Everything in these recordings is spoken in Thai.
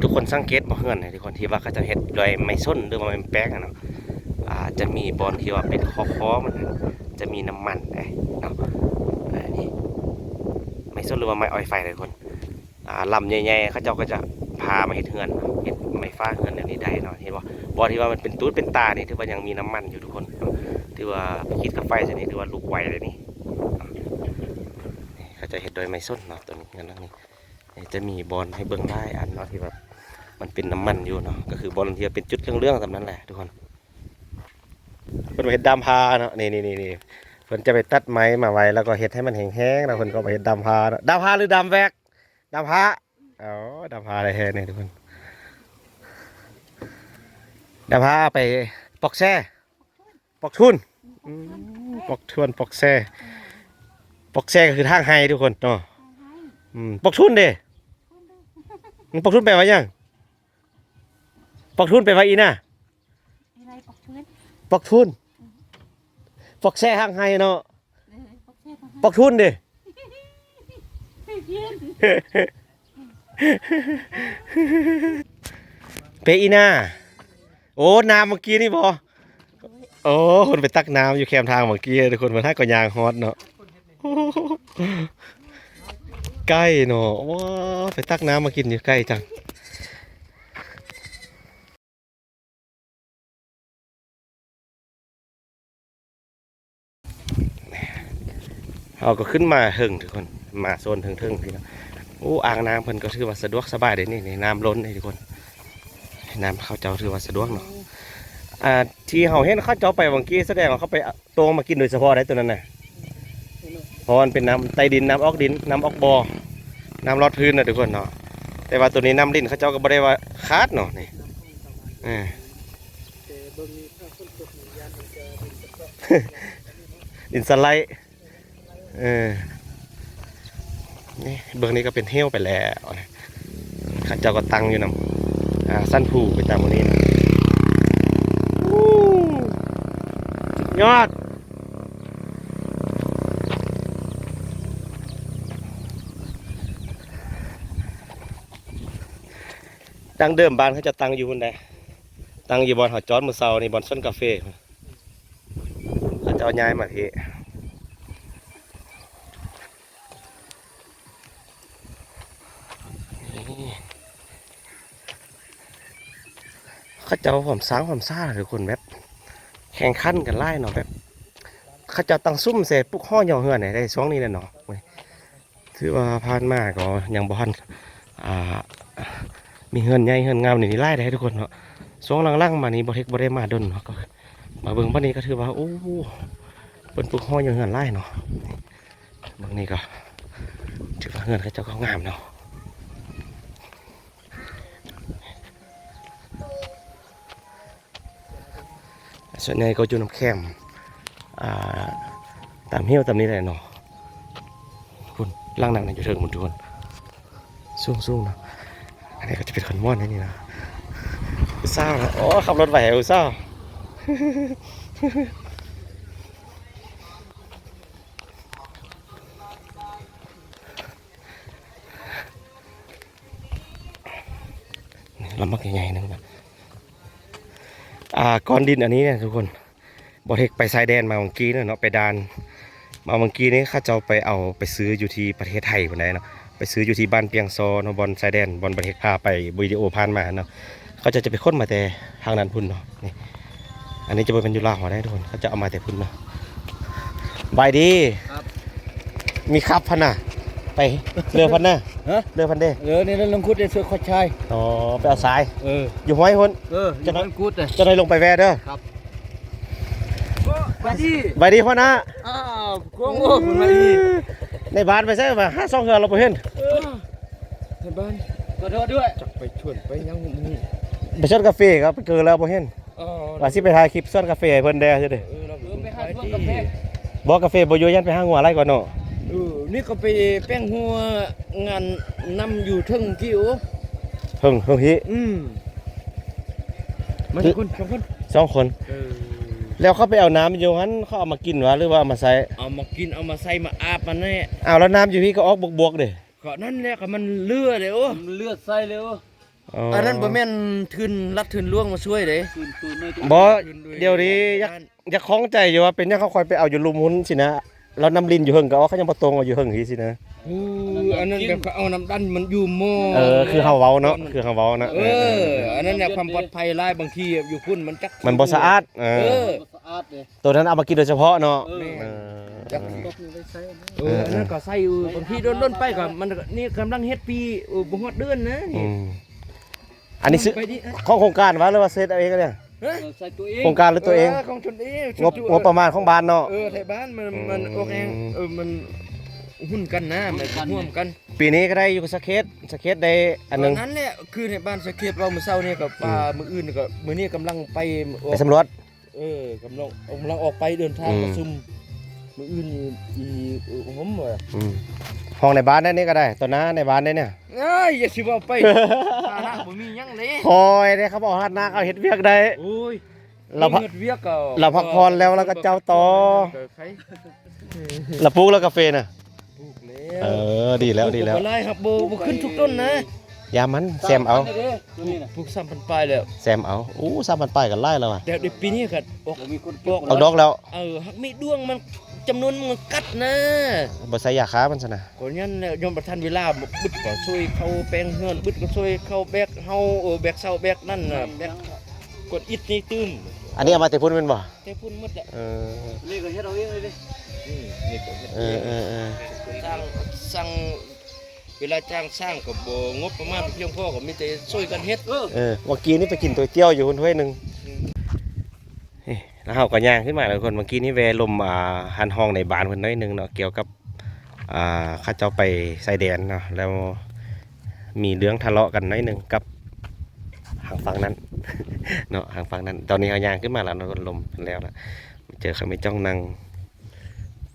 ทุกคนสังเกตบ่เฮือนทุกคนที่ว่าเขาจะเฮ็ดด้วยไม้ส้นหรือว่าไม้แป๊กเนาะจะมีบอลที่ว่าเป็นคอมันจะมีน้ำมันเนาะนี่ไม้ส้นหรือว่าไม้อ้อยไฟทุกคนลำใหญ่ๆเขาเจ้าก็จะพามาเฮ็ดเฮือนเฮ็ดไม้ฟ้าเฮือนอย่างนี้ได้เนาะเห็นบ่บอลที่ว่ามันเป็นตูดเป็นตานี่ถือว่ายังมีน้ำมันอยู่ทุกคนถือว่าคิดกับไฟชนิดถือว่าลุกไวเลยนี่เขาจะเฮ็ดโดยไม้ส้นเนาะตัวนี้งั้นนี่จะมีบอลให้เบิ่งได้อันเนาะที่แบบมันเป็นน้ำมันอยู่เนาะก็คือบอลที่เป็นจุดเรื่องๆแบบนั้นแหละทุกคนเพิ่นเฮ็ดดำพาเนาะนี่เพิ่นจะไปตัดไม้มาไว้แล้วก็เฮ็ดให้มันแห้งๆแล้วเพิ่นก็ไปเฮ็ดดำพาเนาะดำพาหรือดำแวกดำพาอ๋อดำพาอะไรแท้เนี่ยทุกคนดำพาไปปอกแช่ปอกทุนปอกทวนปอกแช่ปอกแช่ก็คือทางไฮทุกคนเนาะปอกทุนเด้ปอกทุนแปลว่าหยังปอกทุนแปลว่าอีน่ะปอกทุนปอกแช่ทางไฮเนาะปอกทุนเด้เปอีน่าโอ้น้ำเมื่อกี้นี่บอโอ้คนไปตักน้ำอยู่แคมทางเมื่อกี้ทุกคนมันให้ก็ยางฮอตเนาะใกล้เนาะว้าไปตักน้ำมากินอยู่ใกล้จังเราก็ขึ้นมาเฮิงทุกคนมาโซนเทิงๆพี่น้องโอ้อ่างน้ำเพิ่นก็ถือว่าสะดวกสบายเลยนี่น้ำล้นนี่ทุกคนน้ำเขาเจ้าถือว่าสะดวกเนาะที่เขาเห็นเขาเจ้าไปเมื่อกี้แสดงว่าเขาไปตรงมากินโดยเฉพาะได้ตัวนั้นน่ะเพราะมันเป็นน้ำใต้ดินน้ำออกดินน้ำออกบ่อน้ำลอดพื้นนะทุกคนเนาะแต่ว่าตัวนี้น้ำดินเขาเจ้าก็บ่ได้ว่าคาดเนาะนี่ดินสไลด์นี่เบื้องนี้ก็เป็นเหี้ยวไปแล้วข้าเจ้าก็ตั้งอยู่นำสั้นผูไปตามวันนี้นะสุดยอดดังเดิมบ้านเขาจะตั้งอยู่บนใดตั้งอยู่บนหอจอดมือเสาในบอนส้นกาแฟเขาจะเอาย้ายมาที่เขาจะเอาผมซ่าหรือคนแบบแข่งขันกันไล่เนาะแบบเขาจะตั้งซุ่มเสร็จปุ๊กห่อหย่อเหือนไหนได้ช่วงนี้แหละเนาะถือว่าผ่านมากก็ยังบ่ทันมีเหือนใหญ่เหือนงามนี่ไล่ได้ทุกคนเนาะช่วงล่างๆมานี้บ่เทคบ่ได้มาดนเนาะก็มาเบิ่งบ้านนี้ก็ถือว่าโอ้เป็นปุ๊กห่อหย่อเหือนไล่เนาะบางนี้ก็ถือว่าเหือนเขาเจ้าก็งามเนาะส่วนใหญ่ก็อยู่น้ำแคมตามเหี้ยวตามนี้แหละเนาะคุณล่างหนังอยู่เทิงหมดทุกคนสูงนะอันนี้ก็จะเป็นคอนวอนนี่นะอุซ่านะโอ้ขับรถไหวอุซ่าลำมักใหญ่ๆนึงนะก้อนดินอันนี้เนี่ยทุกคนบอเทคไปชายแดนมาเมื่อกี้เนาะไปดานมาเมื่อกี้นี้ข้าเจ้าไปเอาไปซื้ออยู่ที่ประเทศไทยคนใดเนาะไปซื้ออยู่ที่บ้านเปียงซอเนาะบอลชายแดนบอลประเทศพาไปวิดีโอผ่านมาเนาะเขาจะไปค้นมาแต่ทางนั้นพุ่นเนาะนี่อันนี้จะเป็นยูราหัวได้ทุกคนเขาจะเอามาแต่พุ่นเนาะบายดีมีครับพันน่ะไปเรือพันน่ะเรือพันเด้นี่เราลงคุดในเสือขอชายอ๋อไปเอาสายอยู่ห้อยคนจะนั่งคุดเลยจะได้ลงไปแวะเด้อครับบายดีพ่อนะอ้าวกวงโง่มาดีในบ้านไปใช่ป่ะ5-2 เฮือนเราไปเห็นในบ้านขอโทษด้วยไปชวนไปยังนี่ไปชวนกาแฟครับเกินแล้วไปเห็นว่าสิไปถ่ายคลิปชวนกาแฟเพิ่นได้ใช่ไหมไปหาชวนกาแฟบอกกาแฟบ่อยู่ยันไปหาหัวอะไรก่อนเนาะนี่ก็ไปแป้งหัวงานนำอยู่ทึ่งกิ้วเพิ่งฮิมันคน2 คนแล้วเขาไปเอาน้ำอยู่งั้นเขาเอามากินวะหรือว่าเอามาใส่เอามากินเอามาใส่มาอาบมันนี่เอาแล้วน้ำอยู่พี่ก็ออกบวกๆเด้ก็นั่นแหละก็มันเลือดเลยโอ้เลือดใส่เลย อันนั้นบ่แม่นทุนรัฐทุนหลวงมาช่วยเด้ บ่เดี๋ยวนี้อยากคล้องใจอยู่ว่าเป็นหยังเขาคอยไปเอาอยู่ลุมหุ้นสินะเรานำลินอยู่เฮิงก็เอาเขายังบ่ตรงเอาอยู่เฮิงอีสินะ อันนั้นแบบเอาน้ำดันมันอยู่หม้อ คือเฮาเว้าเนาะคือเฮาเว้านะ อันนั้นเนี่ยความปลอดภัยหลายบางทีอยู่พุ่นมันจัก มันบ่สะอาดสะอาดเลย ตัวนั้นเอามากินโดยเฉพาะเนาะ จัก ตกอยู่ไปใช้ อันนั้นก็ใส่อยู่บางทีโดนๆไปก็มันนี่กำลังเฮ็ดปีบ่ฮอดเดือนนะนี่ อันนี้ซื้อ ไปดิ ของโครงการวะหรือว่าเซตเอาเองเนี่ย ใส่ตัวเอง โครงการหรือตัวเอง ของตนเอง งบประมาณของบ้านเนาะ ไทยบ้านมันโอเคมันหุ้นกันนะมันร่วมกัน ปีนี้ก็ได้อยู่กับสเก็ตได้อันหนึง นั้นแหละคือในบ้านสะเก็บเรามื้อเช้านี่ก็ปลามื้ออื่นก็มื้อนี้กำลังไป ไปสำรวจ กำลังออกไปเดินทางประชุมมื้ออื่นอีผมว่า ห้องในบ้านได้นี่ก็ได้ตัวน้าในบ้านได้เนี่ย เอ้ยอย่าสิว่าไปฐานะบ่มีหยังเลย คอยได้เขาบอกฮัดนาเขาเฮ็ดเวียกได้ โอ้ย เราพัก เฮ็ดเวียกก็ เราพักผ่อนแล้วเราก็เจ้าต่อ ใคร เราปลูกแล้วกาแฟน่ะ ปลูกแล้ว ดีแล้วดีแล้ว บ่ไล่ครับบ่ขึ้นทุกต้นนะ ยามันแซมเอา ตัวนี้นะ ปลูก3,000ปลายแล้ว แซมเอาอู้3,000ป้ายกันไล่แล้วอ่ะ แต่ในปีนี้ก็ออก แล้วมีคน บอก เอาดอกแล้ว หักมีดวงมันจำนวนมันกัดนะ บ่ใส่ยาฆ่ามันซะนะ ก่อนนั้นเนี่ยยอมประทานเวลาบึดก็ช่วยเข้าแปลงเฮือนบึดก็ช่วยเข้าแบกเฮาแบกเสาแบกนั่นน่ะแบกกดอิฐนี่ตื้ม อันนี้เอามาแต่พุ่นแม่นบ่ แต่พุ่นหมดแหละ นี่ก็เฮ็ดเอาเองเลยดิ นี่ก็ เออ สร้างเวลาจ้างสร้างก็บ่งบประมาณเพียงพอก็มีแต่ช่วยกันเฮ็ด เมื่อกี้นี่ไปกินตัวเตี้ยวอยู่คนถ้วยหนึงแล้วเฮาก็ย่างขึ้นมาแล้วคนเมื่อกี้นี่แวะลมหันห้องในบ้านเพิ่นน้อยหนึงเนาะเกี่ยวกับข้าเจ้าไปชายแดนเนาะแล้วมีเรื่องทะเลาะกันน้อยหนึงกับทางฝั่งนั้น เนาะทางฝั่งนั้น ตอนนี้เฮาย่างขึ้นมาแล้วเนาะลมเพิ่นแล้วนะเจอเขาไม่จ้องนั่ง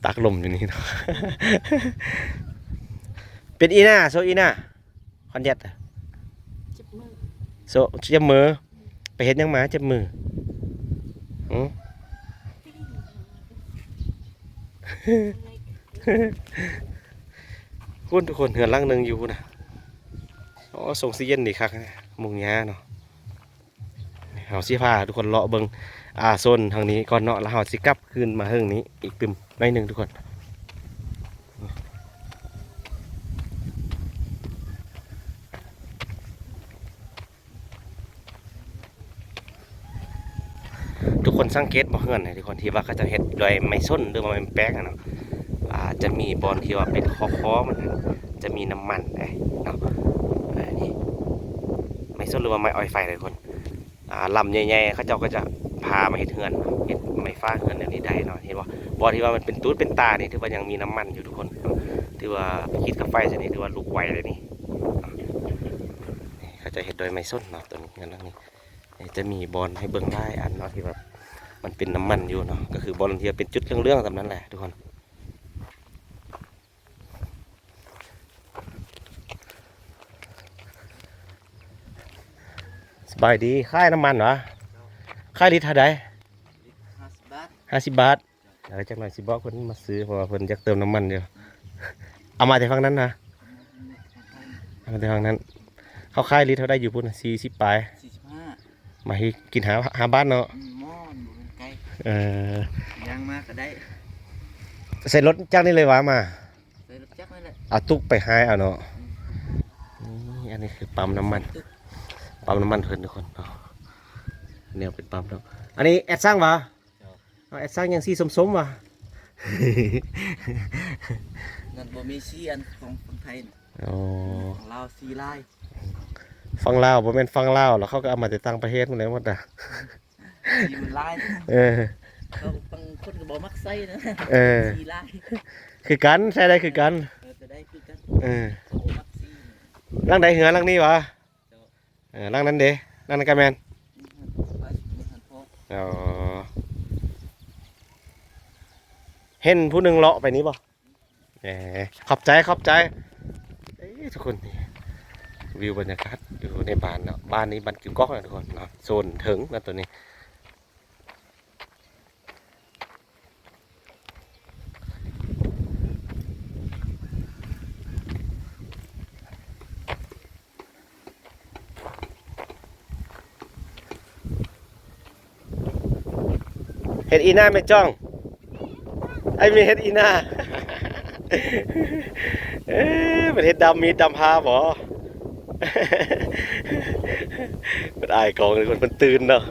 ตักลมอยู่นี่เนาะ เป็นอีน่าโซอีน่าคอนเย็ดโซเจ็บมือไปเฮ็ดหยังมาเจ็บมืออือ คุณทุกคนเหือนหลังหนึงอยู่นะอ๋อส่งซีเย็นนี่คักนะมุงหญ้าเนาะเฮาสิพาทุกคนเลาะเบิ่งโซนทางนี้ก่อนเนาะแล้วเฮาสิกลับคืนมาเฮิงนี้อีกตึมหน่อยหนึงทุกคนทุกคนสังเกตบ่เฮือนให้ทุกคนที่ว่าเขาจะเฮ็ดด้วยไม้ส้นหรือว่าไม้แป๊กอะเนาะจะมีบอลที่ว่าเป็นคอมันนะจะมีน้ำมันเนาะนี่ไม้ส้นหรือว่าไม้อ้อยไฟเลยทุกคนลำใหญ่ๆเขาเจ้าก็จะพามาเฮ็ดเฮือนเฮ็ดไม้ฟ้าเฮือนแบบนี้ได้เนาะเห็นว่าบอลที่ว่ามันเป็นตูดเป็นตานี่ถือว่ายังมีน้ำมันอยู่ทุกคนถือว่าไปคิดกับไฟซะนี่ถือว่าลุกไวเลยนี่เขาจะเฮ็ดโดยไม้ส้นเนาะตัวนี้งั้นแล้วนี่จะมีบอลให้เบิ่งได้อันเนาะที่แบบมันเป็นน้ำมันอยู่เนาะก็คือบอลที่เป็นจุดเรื่องๆแบบนั้นแหละทุกคนสบายดีค่ายน้ำมันเหรอค่ายลิตรเท่าใด 50 บาท 50 บาทจักหน่อยสิบอกคนมาซื้อเพราะว่าเพิ่นอยากเติมน้ำมันอยู่ เอามาแต่ฝั่งนั้นนะเอามาแต่ฝั่งนั้นเขาค่ายลิตรเท่าได้อยู่พุ่นน่ะ40ปลาย 45มาให้กินหาบ้านเนาะ หม้อนบ่เป็นไกล เออ ย่างมาก็ได้ ใส่รถจ้างนี่เลยวะมา ใส่รถจักรนั่นแหละ เอาตุ๊กไปให้เอาเนาะนี่อันนี้คือปั๊มน้ำมันเพิ่นทุกคนเนาะเนี่ยเป็นปั๊มเนาะอันนี้แอดสร้างวะแอดสร้างยังสีส้มๆวะ นั่นบ่มีสีอันของคนไทยน่ะ อ๋อ ของลาวสีลาย ฟังลาวบ่แม่นฟังลาวแล้วเขาก็เอามาจากต่างประเทศหมดแล้วหมดอ่ะ สีมันลายนะ เออ เขาบางคนก็บ่มักใส่นะ สีลาย คือกันใช่ได้คือกัน จะได้คือกัน เออ เขาบ่มักสี ร่างใดเหือร่างนี้วะร่างนั้นเด้ร่างนั้นก็แม่น นี่หันพอ อ๋อเห็นผู้หนึงเลาะไปนี้บ่ขอบใจเอ้ยทุกคนนี่วิวบรรยากาศอยู่ในบ้านเนาะบ้านนี้บ้านกิ้วก๊อกนะทุกคนเนาะโซนถึงนะตัวนี้ เฮ็ดอีหน้าไม่จ้องไอ้มีเฮ็ดอีหน้า เอ๊ะมันเฮ็ดดำมีดำพาบ่ มันอายกองเลยคนมันตื่นเนาะ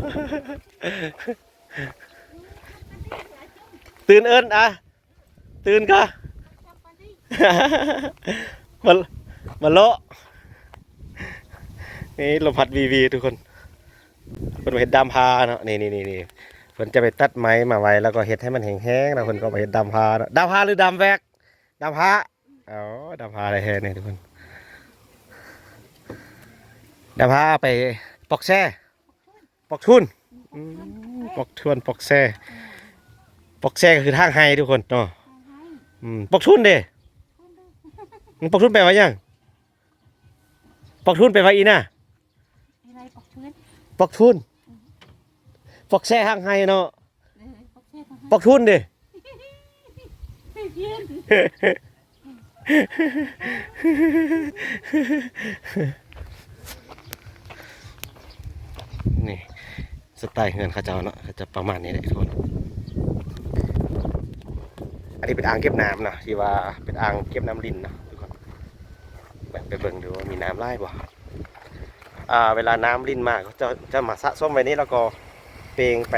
ตื่นเอิ้นอะตื่นกะ มาโละนี่ลมพัดวีทุกคนเพิ่นมาเฮ็ดดำพาเนาะนี่เพิ่นจะไปตัดไม้มาไว้แล้วก็เฮ็ดให้มันแห้งๆแล้วเพิ่นก็มาเฮ็ดดำพาเนาะดำพาหรือดำแวกดำพาอ๋อดำพาอะไรแท้นี่ทุกคนดำพาไปปอกแช่ปอกทุนปอกทวนปอกแช่ปอกแช่ก็คือทางไฮทุกคนเนาะปอกทุนเด้ปอกทุนไปลว่าหยังปอกทุนไปลว่าอีน่ะปอกทุนปอกแช่ทางไฮเนาะปอกทุนเด้นี่สไตล์เงินเขาเจ้าเนาะเขาจะประมาณนี้เลยทุกคนอันนี้เป็นอ่างเก็บน้ำเนาะที่ว่าเป็นอ่างเก็บน้ำลิ้นเนาะทุกคนไปเบิ่งดูว่ามีน้ำไหลบ่เวลาน้ำลิ้นมากจะมาสะสมไว้นี่แล้วก็เปงไป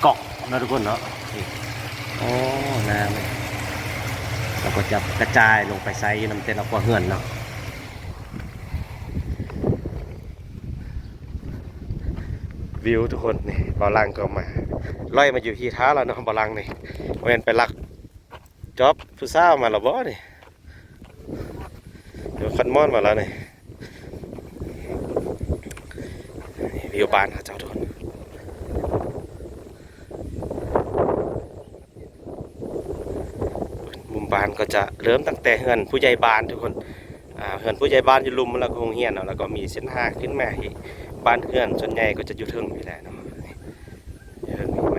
เกาะนะทุกคนเนาะนี่โอ้น้ำเราก็จะกระจายลงไปใส่น้ำเต็มเราก็เหือนเนาะวิวทุกคนนี่บอลังก็มาลอยมาอยู่ที่ท้าเราเนาะบอลังนี่เว้นไปลักจ็อบผู้สาวมาหรอบ่นี่เดี๋ยวคันมอนมาแล้วนี่วิวบานเขาเจ้าทุกคนมุมบานก็จะเริ่มตั้งแต่เฮือนผู้ใหญ่บ้านทุกคนเฮือนผู้ใหญ่บ้านอยู่ลุมแล้วก็โรงเรียนเนาะแล้วก็มีเส้นทางขึ้นมาที่บ้านเฮือนส่วนใหญ่ก็จะอยู่เทิงนี่แหละเนาะเทิงนี่ไป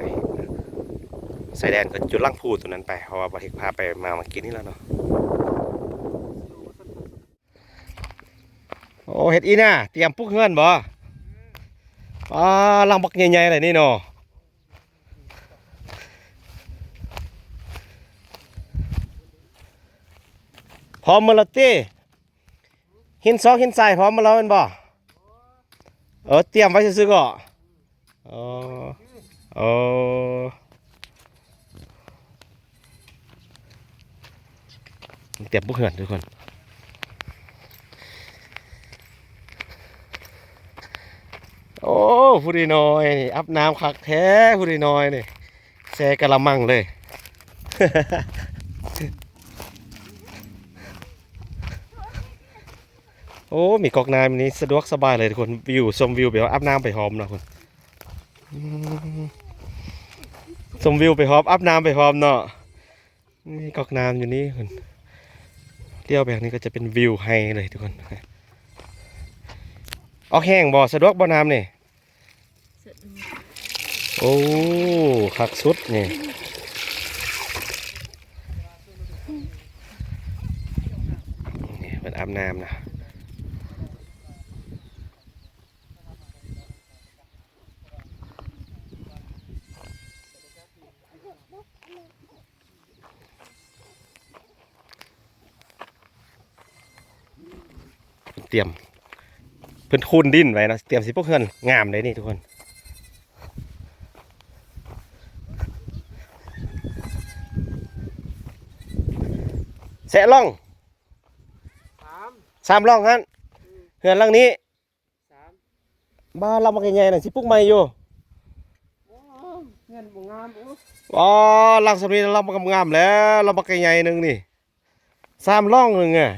สายแดนก็จุดล่างพูตัวนั้นไปเพราะว่าบริพาไปมาเมื่อกี้นี่แล้วเนาะโอ้เฮ็ดอีน่ะเตรียมปุ๊กเฮือนบ่ลังบักใหญ่ๆเลยนี่เนาะพร้อมมาแล้วติหินซอกหินทรายพร้อมมาแล้วเป็นบ่เตรียมไว้ซื้อๆก็เตรียมปุ๊กเหือนทุกคนโอ้ผู้ดีน้อยนี่อาบน้ำคักแท้ผู้ดีน้อยนี่แช่กะละมังเลย โอ้มีก๊อกน้ำนี้สะดวกสบายเลยทุกคนวิวชมวิวไปอาบน้ำไปหอมนะคุณชมวิวไปหอมอาบน้ำไปหอมเนาะนี่ก๊อกน้ำอยู่นี่คุณเลี้ยวแบบนี้ก็จะเป็นวิวไฮเลยทุกคนออกแห้งบ่สะดวกบ่น้ำนี่โอ้คักสุดนี่เป็นอาบน้ำนะเตรียมเพิ่นคูนดินไว้นะเตรียมสิพวกเฮือนงามเลยนี่ทุกคนแสะล่องสามล่องฮั่นเฮือนหลังนี้บ้านเรามาใหญ่ๆหน่อยสิปุ๊กใหม่อยู่เฮือนบ่งามหลังสำนีเรามางามแล้วเรามาใหญ่ๆนึงนี่สามล่องนึงอ่ะ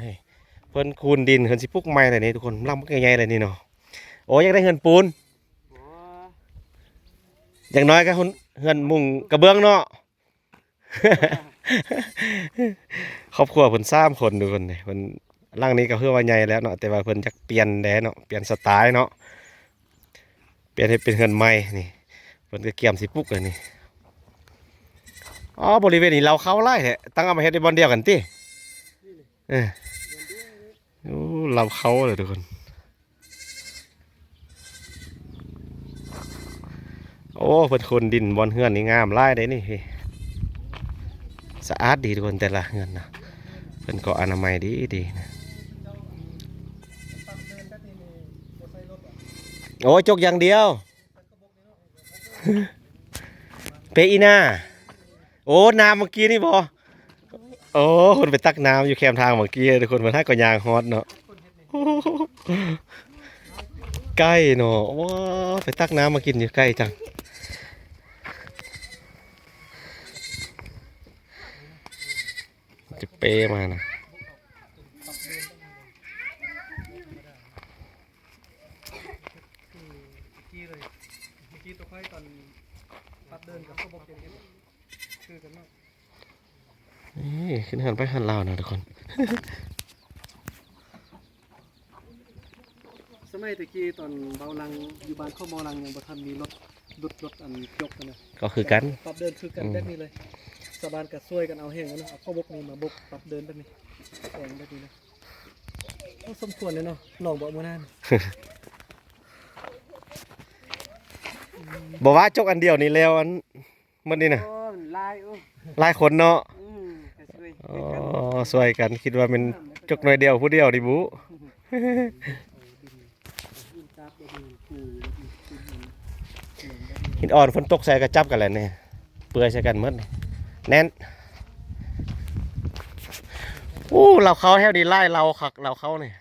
เพิ่นคูนดินเฮือนสิปุ๊กใหม่เลยนี่ทุกคนหลังมาใหญ่ๆเลยนี่เนาะโอ้ยังได้เฮือนปูนอย่างน้อยก็เฮือนมุงกระเบื้องเนาะ ครอบครัวเพิ่น3คนทุกคนนี่เพิ่นร่างนี้ก็เพื่อว่าใหญ่แล้วเนาะแต่ว่าเพิ่นจักเปลี่ยนแดเนาะเปลี่ยนสไตล์เนาะเปลี่ยนให้เป็นเฮือนใหม่นี่เพิ่นก็เกี่ยมสิปุ๊กเลยนี่บริเวณนี้เราเข้าไล่แท้ตั้งเอามาเฮ็ดในบ่อนเดียวกันติเราเข้าเลยทุกคน โอ้เพิ่นคนดินบอนเฮือนนี่งามหลายเด้นี่สะอาดดีทุกคนแต่ละเฮือนนะเพิ่นก็อนามัยดีดีนะโอ้ยจกอย่างเดียว เปอีน่าโอ้น้ำเมื่อกี้นี่บ่โอ้คนไปตักน้ำอยู่แคมทางเมื่อกี้ทุกคนมันให้ก็ยางฮอตเนาะใกล้เนาะว้าไปตักน้ำมากินอยู่ใกล้จังจะเปมานะนี่ขึ้นหันไปหันลาวนะทุกคน สมัยตะกี้ตอนเบาลังอยู่บ้านข้าวเบาลังยังบ่ทันมีรถอันยกกันนะ ก็คือกัน ปรับเดินคือกันแบบนี้เลยสะบานก็ช่วยกันเอาแห้งกันเนาะเอาข้าวบกนี่มาบกปรับเดินแบบนี้แข่งแบบนี้นะโอ้สมควรเลยเนาะน้องบ่มื้อนั้น บอกว่าจกอันเดียวนี่แล้วอันมันนี่นะ โอ้ลายโอ้ หลายคนเนาะ ก็ช่วย อ๋อสวยกันคิดว่าเป็นจกหน่อยเดียวผู้เดียวดิบุ หินอ่อนฝนตกใส่กระจับกันแหละเนี่ยเปื่อยใส่กันหมดนี่แน่นโอ้เราเขาแถวนี้ไล่เราคักเราเขาเนี่ย